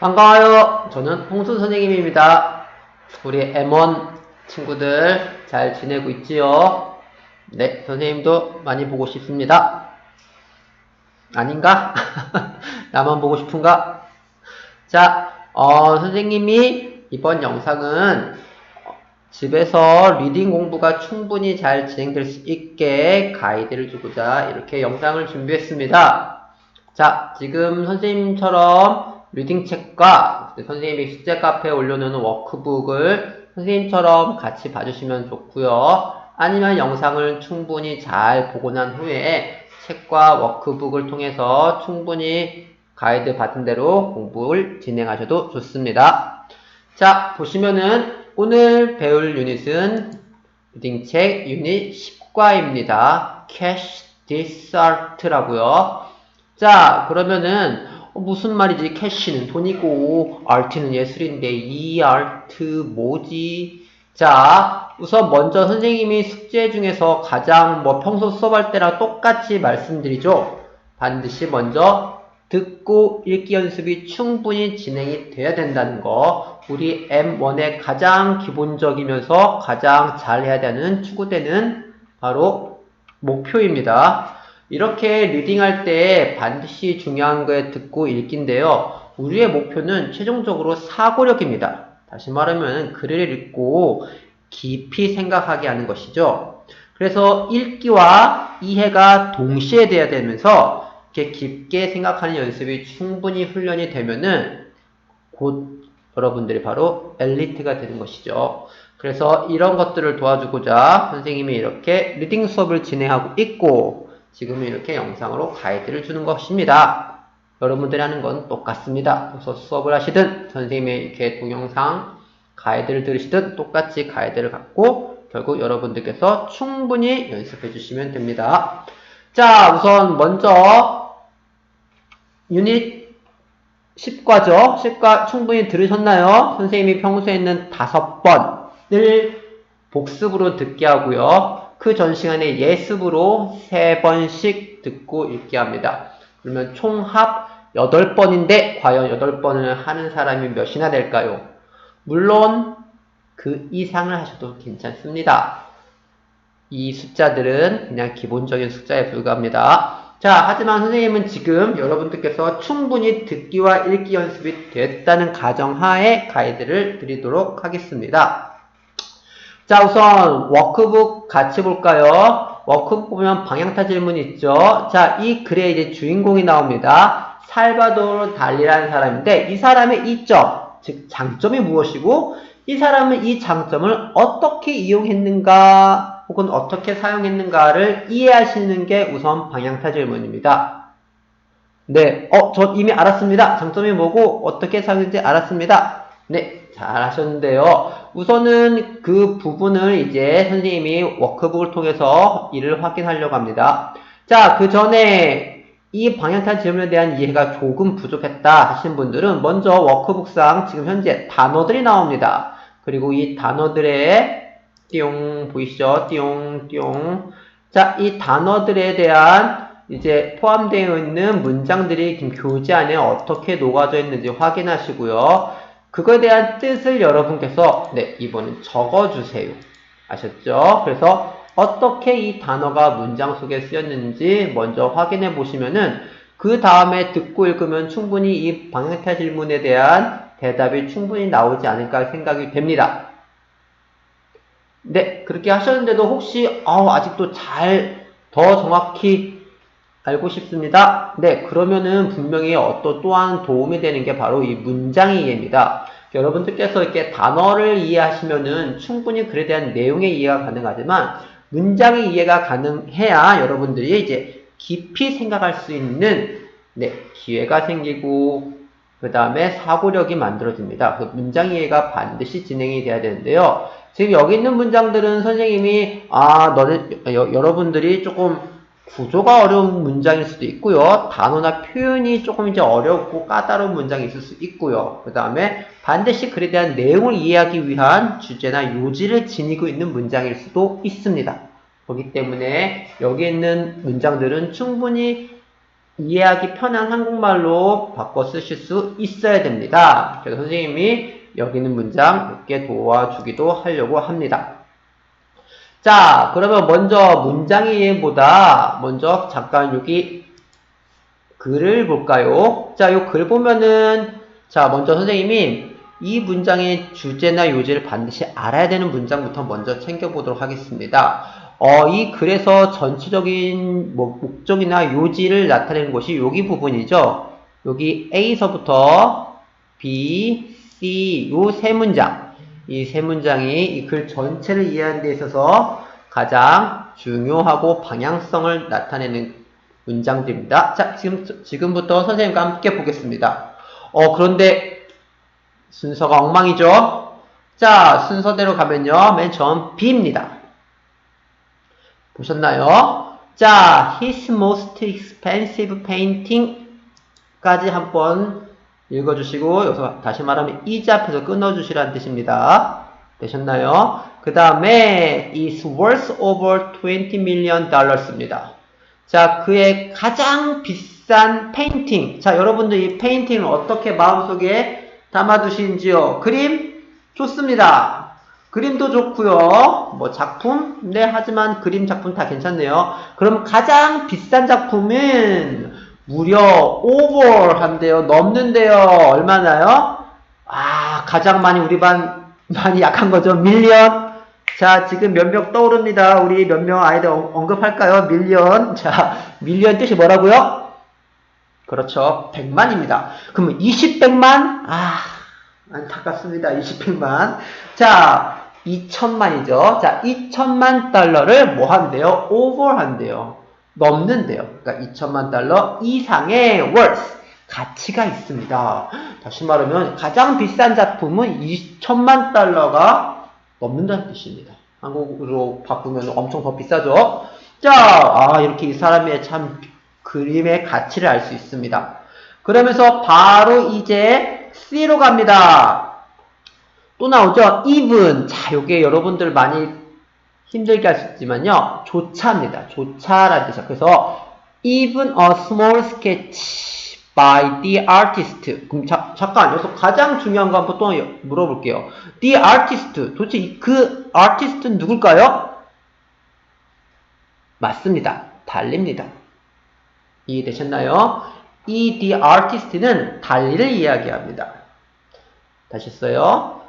반가워요. 저는 홍수 선생님입니다. 우리 M1 친구들 잘 지내고 있지요? 네, 선생님도 많이 보고 싶습니다. 아닌가? 나만 보고 싶은가? 자, 선생님이 이번 영상은 집에서 리딩 공부가 충분히 잘 진행될 수 있게 가이드를 주고자 이렇게 영상을 준비했습니다. 자, 지금 선생님처럼 리딩 책과 선생님이 숙제 카페에 올려놓는 워크북을 선생님처럼 같이 봐주시면 좋고요. 아니면 영상을 충분히 잘 보고 난 후에 책과 워크북을 통해서 충분히 가이드 받은 대로 공부를 진행하셔도 좋습니다. 자, 보시면은 오늘 배울 유닛은 리딩책 유닛 10과입니다. Cash Dessert라고요. 자, 그러면은 무슨 말이지? 캐시는 돈이고 아트는 예술인데 이 아트 뭐지? 자, 우선 먼저 선생님이 숙제 중에서 가장 평소 수업할 때랑 똑같이 말씀드리죠. 반드시 먼저 듣고 읽기 연습이 충분히 진행이 돼야 된다는 거, 우리 M1의 가장 기본적이면서 가장 잘해야 되는 추구되는 바로 목표입니다. 이렇게 리딩할 때 반드시 중요한 거에 듣고 읽기인데요. 우리의 목표는 최종적으로 사고력입니다. 다시 말하면 글을 읽고 깊이 생각하게 하는 것이죠. 그래서 읽기와 이해가 동시에 돼야 되면서 이렇게 깊게 생각하는 연습이 충분히 훈련이 되면은 곧 여러분들이 바로 엘리트가 되는 것이죠. 그래서 이런 것들을 도와주고자 선생님이 이렇게 리딩 수업을 진행하고 있고 지금은 이렇게 영상으로 가이드를 주는 것입니다. 여러분들이 하는 건 똑같습니다. 그래서 수업을 하시든 선생님의 이렇게 동영상 가이드를 들으시든 똑같이 가이드를 갖고 결국 여러분들께서 충분히 연습해 주시면 됩니다. 자, 우선 먼저 유닛 10과죠. 10과 충분히 들으셨나요? 선생님이 평소에 있는 5번을 복습으로 듣게 하고요. 그 전 시간에 예습으로 3번씩 듣고 읽게 합니다. 그러면 총 합 8번인데 과연 8번을 하는 사람이 몇이나 될까요? 물론 그 이상을 하셔도 괜찮습니다. 이 숫자들은 그냥 기본적인 숫자에 불과합니다. 자, 하지만 선생님은 지금 여러분들께서 충분히 듣기와 읽기 연습이 됐다는 가정하에 가이드를 드리도록 하겠습니다. 자, 우선 워크북 같이 볼까요? 워크북 보면 방향타 질문이 있죠. 자, 이 글에 이제 주인공이 나옵니다. 살바도르 달리라는 사람인데 이 사람의 이점, 즉 장점이 무엇이고 이 사람은 이 장점을 어떻게 이용했는가 혹은 어떻게 사용했는가를 이해하시는 게 우선 방향타 질문입니다. 네, 저 이미 알았습니다. 장점이 뭐고 어떻게 사용했는지 알았습니다. 네, 잘 하셨는데요. 우선은 그 부분을 이제 선생님이 워크북을 통해서 이를 확인하려고 합니다. 자, 그 전에 이 방향타 질문에 대한 이해가 조금 부족했다 하신 분들은 먼저 워크북상 지금 현재 단어들이 나옵니다. 그리고 이 단어들의 띠용 보이시죠? 띠용 띠용. 자, 이 단어들에 대한 이제 포함되어 있는 문장들이 교재 안에 어떻게 녹아져 있는지 확인하시고요. 그거에 대한 뜻을 여러분께서 이번엔 적어주세요. 아셨죠? 그래서 어떻게 이 단어가 문장 속에 쓰였는지 먼저 확인해 보시면은 그 다음에 듣고 읽으면 충분히 이 방향타 질문에 대한 대답이 충분히 나오지 않을까 생각이 됩니다. 네, 그렇게 하셨는데도 혹시 아직도 더 정확히 알고 싶습니다. 네, 그러면은 분명히 또한 도움이 되는 게 바로 이 문장 이해입니다. 여러분들께서 이렇게 단어를 이해하시면은 충분히 글에 대한 내용의 이해가 가능하지만 문장의 이해가 가능해야 여러분들이 이제 깊이 생각할 수 있는 기회가 생기고 그 다음에 사고력이 만들어집니다. 그 문장 이해가 반드시 진행이 돼야 되는데요. 지금 여기 있는 문장들은 선생님이 여러분들이 조금 구조가 어려운 문장일 수도 있고요. 단어나 표현이 조금 이제 어렵고 까다로운 문장이 있을 수 있고요. 그 다음에 반드시 글에 대한 내용을 이해하기 위한 주제나 요지를 지니고 있는 문장일 수도 있습니다. 그렇기 때문에 여기 있는 문장들은 충분히 이해하기 편한 한국말로 바꿔 쓰실 수 있어야 됩니다. 그래서 선생님이 여기 있는 문장 몇 개 도와주기도 하려고 합니다. 자, 그러면 먼저 문장이보다 먼저 잠깐 여기 글을 볼까요? 자, 요 글 보면은 자, 먼저 선생님이 이 문장의 주제나 요지를 반드시 알아야 되는 문장부터 먼저 챙겨보도록 하겠습니다. 이 글에서 전체적인 목적이나 요지를 나타내는 것이 여기 부분이죠. 여기 A서부터 B, C 요 세 문장. 이 세 문장이 이 글 전체를 이해하는 데 있어서 가장 중요하고 방향성을 나타내는 문장들입니다. 자, 지금부터 선생님과 함께 보겠습니다. 그런데 순서가 엉망이죠? 자, 순서대로 가면요. 맨 처음 B입니다. 보셨나요? 자, his most expensive painting 까지 한번 읽어주시고 여기서 다시 말하면 is 앞에서 끊어주시라는 뜻입니다. 되셨나요? 그 다음에 is worth over $20 million 입니다. 자, 그의 가장 비싼 페인팅. 자, 여러분들 이 페인팅을 어떻게 마음속에 담아두시는지요? 그림? 좋습니다. 그림도 좋고요. 뭐 작품? 네, 하지만 그림 작품 다 괜찮네요. 그럼 가장 비싼 작품은 무려 over 한대요. 넘는데요. 얼마나요? 가장 많이 우리 반 많이 약한 거죠. 밀리언. 자, 지금 몇 명 떠오릅니다. 우리 몇 명 아이들 언급할까요? 밀리언. 자, 밀리언 뜻이 뭐라고요? 그렇죠. 100만입니다. 그러면 20백만? 안타깝습니다. 20백만. 자, 2천만이죠. 자, 2천만 달러를 뭐 한대요? over 한대요. 넘는데요. 그러니까 2천만 달러 이상의 worth. 가치가 있습니다. 다시 말하면 가장 비싼 작품은 2천만 달러가 넘는다는 뜻입니다. 한국으로 바꾸면 엄청 더 비싸죠. 자, 이렇게 이 사람의 참 그림의 가치를 알 수 있습니다. 그러면서 바로 이제 C로 갑니다. 또 나오죠. even. 자, 요게 여러분들 많이 힘들게 할 수 있지만요. 조차입니다. 조차라는 뜻이야. 그래서 even a small sketch by the artist. 그럼 잠깐 여기서 가장 중요한 거 한번 또 물어볼게요. The artist. 도대체 그 artist는 누굴까요? 맞습니다. 달리입니다. 이해되셨나요? 이 the artist는 달리를 이야기합니다. 다시 써요.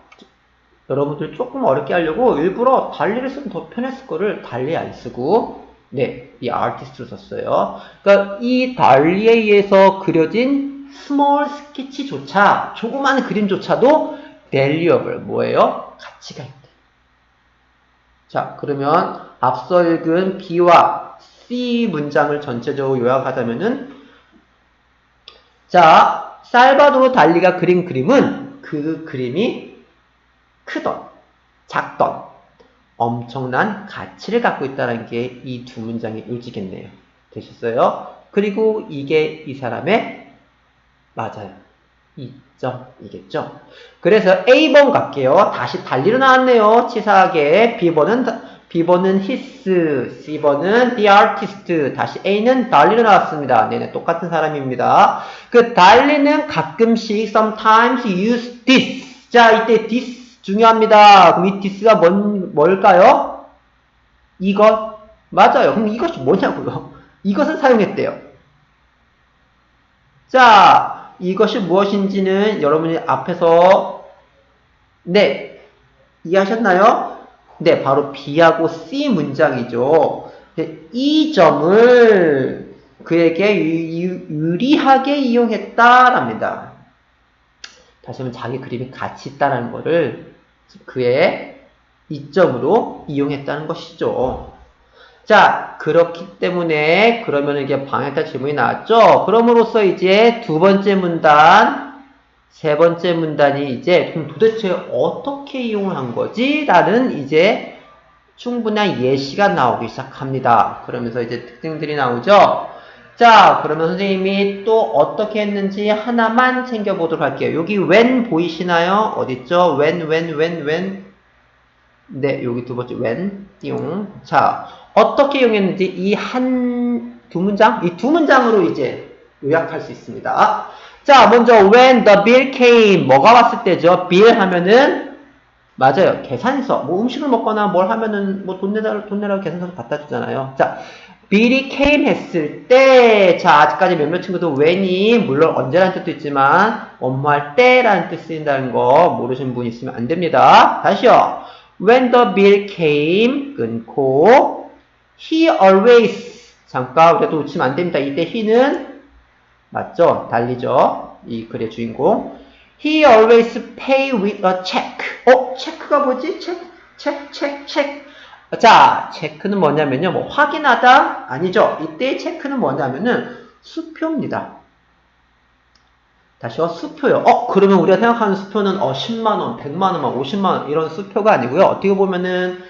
여러분들 조금 어렵게 하려고 일부러 달리를 쓰면 더 편했을 거를 달리 안 쓰고 네, 이 artist로 썼어요. 그러니까 이 달리에 의해서 그려진 small sketch조차 조그마한 그림조차도 valuable 뭐예요? 가치가 있다. 자, 그러면 앞서 읽은 B와 C 문장을 전체적으로 요약하자면은 자, 살바도르 달리가 그린 그림은 그 그림이 크던, 작던 엄청난 가치를 갖고 있다는 게 이 두 문장의 요지겠네요. 되셨어요? 그리고 이게 이 사람의 맞아요. 이점이겠죠. 그래서 A번 갈게요. 다시 달리로 나왔네요. 치사하게. B번은 his, C번은 the artist, 다시 A는 달리로 나왔습니다. 네네, 똑같은 사람입니다. 그 달리는 가끔씩 sometimes use this. 자, 이때 this 중요합니다. 그럼 이 this가 뭘까요? 이것. 맞아요. 그럼 이것이 뭐냐고요? 이것을 사용했대요. 자, 이것이 무엇인지는 여러분이 앞에서 네, 이해하셨나요? 네, 바로 B하고 C 문장이죠. 이 점을 그에게 유리하게 이용했다랍니다. 다시 한번 자기 그림이 가치 있다는 것을 그의 이점으로 이용했다는 것이죠. 자, 그렇기 때문에 그러면 이게 방향타 질문이 나왔죠. 그럼으로써 이제 두 번째 문단, 세 번째 문단이 이제 그럼 도대체 어떻게 이용을 한 거지? 라는 이제 충분한 예시가 나오기 시작합니다. 그러면서 이제 특징들이 나오죠. 자, 그러면 선생님이 또 어떻게 했는지 하나만 챙겨보도록 할게요. 여기 when 보이시나요? 어딨죠? when. 네, 여기 두 번째 when 띠용. 자, 어떻게 이용했는지 이 두 문장? 이 두 문장으로 이제 요약할 수 있습니다. 자, 먼저 when the bill came 뭐가 왔을 때죠? bill 하면은 맞아요. 계산서. 뭐 음식을 먹거나 뭘 하면은 뭐 돈 내라고 계산서 갖다 주잖아요. 자, bill이 came 했을 때, 자, 아직까지 몇몇 친구들 when이 물론 언제라는 뜻도 있지만 업무할 때라는 뜻 쓰인다는 거 모르시는 분 있으면 안 됩니다. 다시요. when the bill came 끊고 he always 잠깐 우리가 또 놓치면 안 됩니다. 이때 he는 맞죠? 달리죠. 이 글의 주인공. He always pay with a check. 체크가 뭐지? 체크. 자, 체크는 뭐냐면요. 뭐 확인하다? 아니죠. 이때의 체크는 뭐냐면은 수표입니다. 다시요. 수표요. 그러면 우리가 생각하는 수표는 10만원, 100만원, 50만원 이런 수표가 아니고요. 어떻게 보면은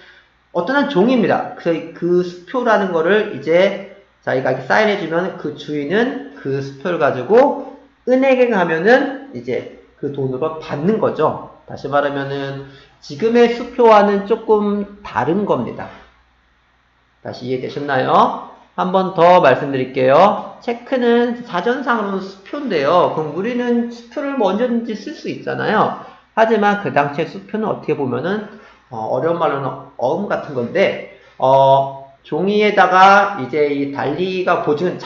어떤 한 종입니다. 그래서 그 수표라는 거를 이제 자기가 이렇게 사인해주면 그 주인은 그 수표를 가지고 은행에 가면은 이제 그 돈으로 받는 거죠. 다시 말하면은 지금의 수표와는 조금 다른 겁니다. 다시 이해되셨나요? 한 번 더 말씀드릴게요. 체크는 사전상으로는 수표인데요. 그럼 우리는 수표를 뭐 언제든지 쓸 수 있잖아요. 하지만 그 당시의 수표는 어떻게 보면은 어려운 말로는 어음 같은 건데 종이에다가 이제 이 달리가 보증은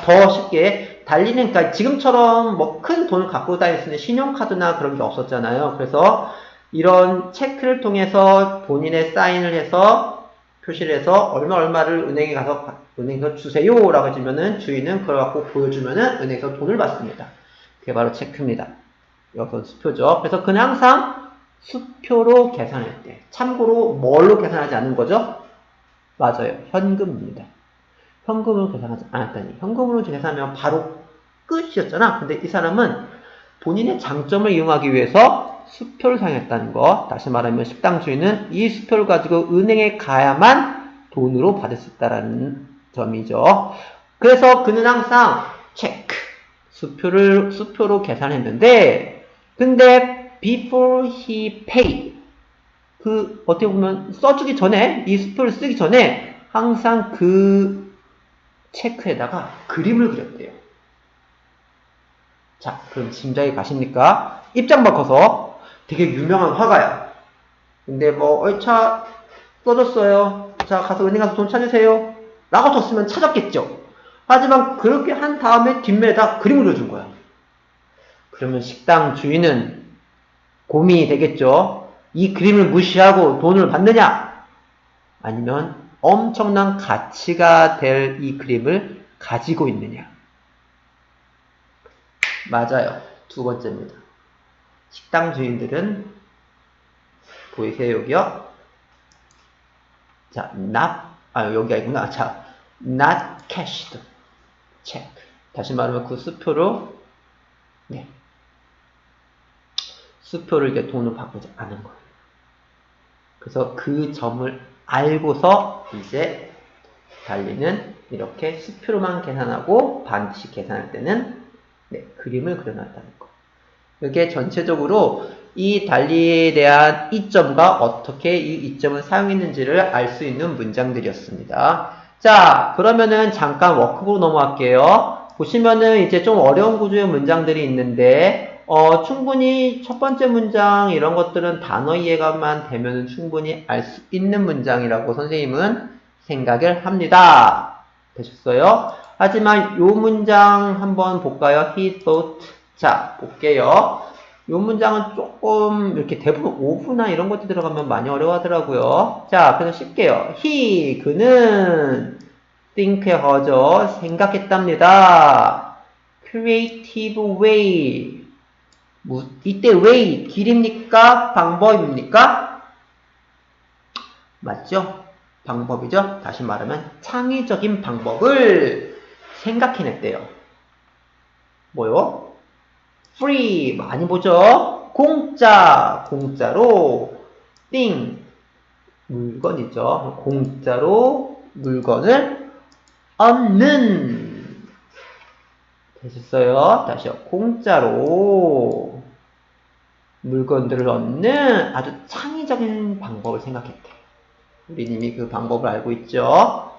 더 쉽게 달리는, 그러니까 지금처럼 뭐 큰 돈을 갖고 다닐 수 있는 신용카드나 그런 게 없었잖아요. 그래서 이런 체크를 통해서 본인의 사인을 해서 표시를 해서 얼마를 은행에서 주세요라고 해주면은 주인은 그걸 갖고 보여주면은 은행에서 돈을 받습니다. 그게 바로 체크입니다. 이건 수표죠. 그래서 그는 항상 수표로 계산할 때, 참고로 뭘로 계산하지 않는 거죠? 맞아요. 현금입니다. 현금으로 계산하지 않았다니. 현금으로 계산하면 바로 끝이었잖아. 근데 이 사람은 본인의 장점을 이용하기 위해서 수표를 사용했다는 거. 다시 말하면 식당 주인은 이 수표를 가지고 은행에 가야만 돈으로 받을 수 있다는 점이죠. 그래서 그는 항상 체크, 수표로 계산했는데, 근데 before he paid, 어떻게 보면 써주기 전에, 이 수표를 쓰기 전에 항상 그 체크에다가 그림을 그렸대요. 자, 그럼 짐작이 가십니까? 입장 바꿔서 되게 유명한 화가야. 근데 차 써줬어요. 자, 가서 은행 가서 돈 찾으세요. 라고 줬으면 찾았겠죠. 하지만 그렇게 한 다음에 뒷면에다 그림을 그려준 거야. 그러면 식당 주인은 고민이 되겠죠. 이 그림을 무시하고 돈을 받느냐? 아니면 엄청난 가치가 될 이 그림을 가지고 있느냐? 맞아요. 두 번째입니다. 식당 주인들은 보이세요, 여기요? 자, 여기 아니구나. 자, not cashed check. 다시 말하면 그 수표로, 네. 수표를 이제 돈을 바꾸지 않은 거예요. 그래서 그 점을 알고서 이제 달리는 이렇게 수표로만 계산하고 반드시 계산할 때는 그림을 그려놨다는 거. 이게 전체적으로 이 달리에 대한 이점과 어떻게 이 이점을 사용했는지를 알 수 있는 문장들이었습니다. 자, 그러면은 잠깐 워크북으로 넘어갈게요. 보시면은 이제 좀 어려운 구조의 문장들이 있는데, 충분히 첫 번째 문장 이런 것들은 단어 이해가만 되면 충분히 알 수 있는 문장이라고 선생님은 생각을 합니다. 되셨어요? 하지만 요 문장 한번 볼까요? He thought. 자, 볼게요. 요 문장은 조금 이렇게 대부분 오브나 이런 것들 들어가면 많이 어려워하더라고요. 자, 그래서 쉽게요. 그는 think하죠. 생각했답니다. creative way. 이때 way, 길입니까? 방법입니까? 맞죠? 방법이죠? 다시 말하면 창의적인 방법을 생각해냈대요. 뭐요? free, 많이 보죠? 공짜로, thing, 물건이죠. 공짜로 물건을 얻는. 되셨어요? 다시요. 공짜로 물건들을 얻는 아주 창의적인 방법을 생각했대. 우리 이미 그 방법을 알고 있죠?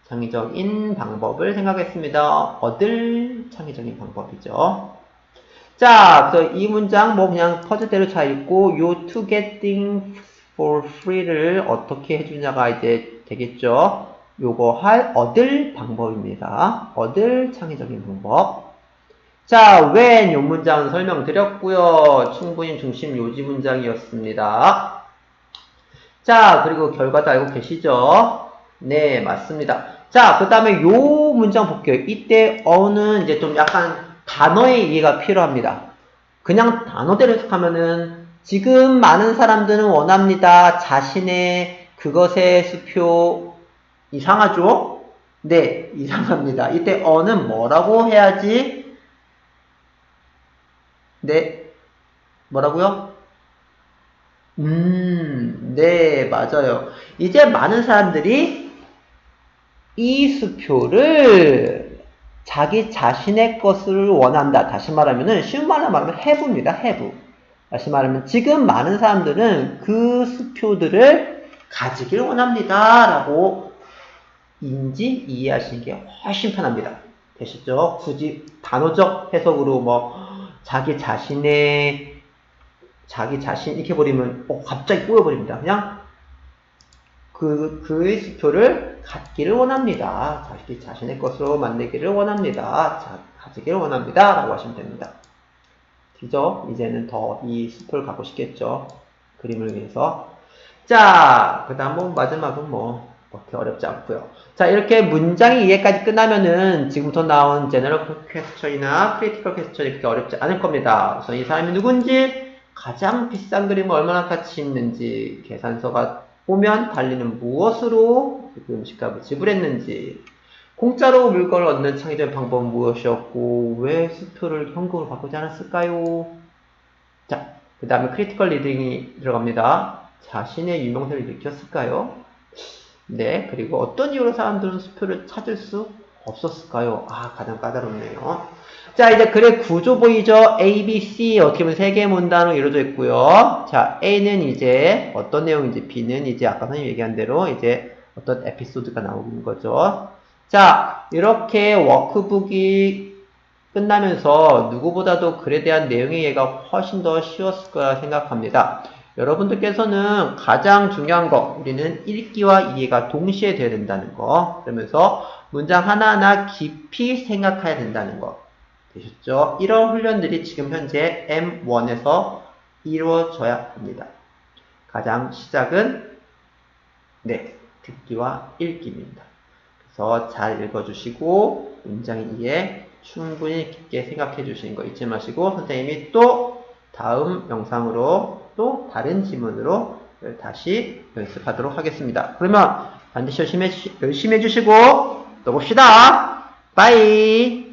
창의적인 방법을 생각했습니다. 얻을 창의적인 방법이죠. 자, 그래서 이 문장 뭐 그냥 퍼즐대로 잘 읽고 요 to get things for free를 어떻게 해주냐가 이제 되겠죠. 요거 할 얻을 방법입니다. 얻을 창의적인 방법. 자, when 요 문장은 설명드렸고요. 충분히 중심 요지 문장이었습니다. 자, 그리고 결과도 알고 계시죠? 네, 맞습니다. 자, 그 다음에 요 문장 볼게요. 이때 어는 이제 좀 약간 단어의 이해가 필요합니다. 그냥 단어대로 해석하면은 지금 많은 사람들은 원합니다. 자신의 그것의 수표 이상하죠? 네, 이상합니다. 이때 어는 뭐라고 해야지? 네, 뭐라고요? 네, 맞아요. 이제 많은 사람들이 이 수표를 자기 자신의 것을 원한다. 다시 말하면은, 쉬운 말로 말하면 have입니다. have. 다시 말하면 지금 많은 사람들은 그 수표들을 가지길 원합니다. 라고 이해하시는 게 훨씬 편합니다. 되시죠? 굳이 단어적 해석으로 자기 자신 이렇게 버리면 갑자기 꼬여버립니다. 그냥 그의 수표를 갖기를 원합니다. 자기 자신의 것으로 만들기를 원합니다. 가지기를 원합니다. 라고 하시면 됩니다. 그죠? 이제는 더 이 수표를 갖고 싶겠죠. 그림을 위해서. 자, 그 다음 마지막은 그렇게 어렵지 않고요. 자, 이렇게 문장의 이해까지 끝나면은 지금부터 나온 제너럴 퀘스천이나 크리티컬 퀘스천이 그렇게 어렵지 않을 겁니다. 그래서 이 사람이 누군지, 가장 비싼 그림을 얼마나 가치 있는지, 계산서가 오면 달리는 무엇으로 그 음식값을 지불했는지, 공짜로 물건을 얻는 창의적인 방법은 무엇이었고, 왜 수표를 현금으로 바꾸지 않았을까요? 자, 그 다음에 크리티컬 리딩이 들어갑니다. 자신의 유명세를 일으켰을까요? 네, 그리고 어떤 이유로 사람들은 수표를 찾을 수 없었을까요? 가장 까다롭네요. 자, 이제 글의 구조 보이죠? A, B, C 어떻게 보면 세 개의 문단으로 이루어져 있고요. 자, A는 이제 어떤 내용인지, B는 이제 아까 선생님이 얘기한 대로 이제 어떤 에피소드가 나오는 거죠. 자, 이렇게 워크북이 끝나면서 누구보다도 글에 대한 내용의 이해가 훨씬 더 쉬웠을 거라 생각합니다. 여러분들께서는 가장 중요한 거, 우리는 읽기와 이해가 동시에 돼야 된다는 거, 그러면서 문장 하나하나 깊이 생각해야 된다는 거 되셨죠? 이런 훈련들이 지금 현재 M1에서 이루어져야 합니다. 가장 시작은 듣기와 읽기입니다. 그래서 잘 읽어주시고 문장의 이해 충분히 깊게 생각해 주시는 거 잊지 마시고 선생님이 또 다음 영상으로 또 다른 지문으로 다시 연습하도록 하겠습니다. 그러면 반드시 열심히 해주시고 또 봅시다. 빠이.